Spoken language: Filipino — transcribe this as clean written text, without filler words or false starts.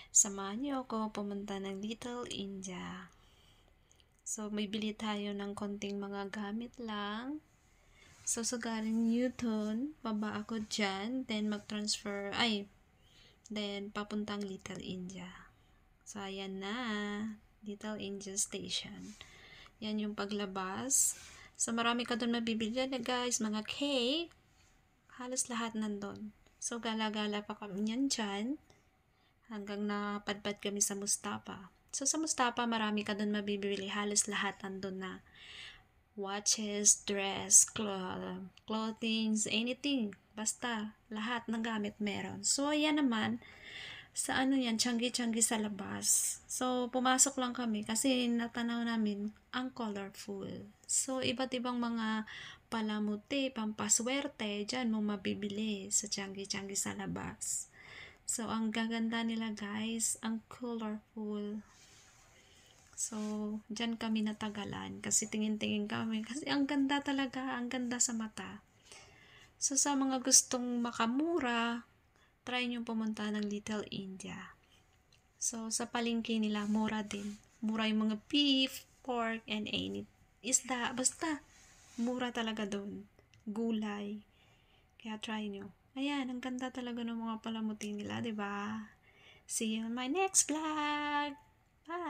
Samahan niyo ako pumunta ng Little India. So, may bili tayo ng konting mga gamit lang. So, galing Newton, baba ako dyan, then mag-transfer, then papuntang Little India. So, ayan na, Little India Station. Yan yung paglabas. So, marami ka doon mabibili na guys, mga cake. Halos lahat nandun. So, gala-gala pa kami yan dyan. Hanggang napadpad kami sa Mustafa. So, sa Mustafa, marami ka doon mabibili. Halos lahat andun na. Watches, dress, clothing, anything. Basta, lahat ng gamit meron. So, ayan naman, sa yan, tiyanggi-tiyanggi sa labas. So, pumasok lang kami kasi natanaw namin ang colorful. So, iba't ibang mga palamuti, pampaswerte, dyan mo mabibili sa tiyanggi-tiyanggi sa labas. So, ang gaganda nila guys, ang colorful. So, dyan kami natagalan kasi tingin-tingin kami kasi ang ganda talaga, ang ganda sa mata. So, sa mga gustong makamura, try nyo pumunta ng Little India. So, sa palengke nila, mura din. Mura yung mga beef, pork, and any isda. Basta, mura talaga doon. Gulay. Kaya try nyo. Ayan, ang ganda talaga ng mga palamuti nila, diba? See you on my next vlog! Bye!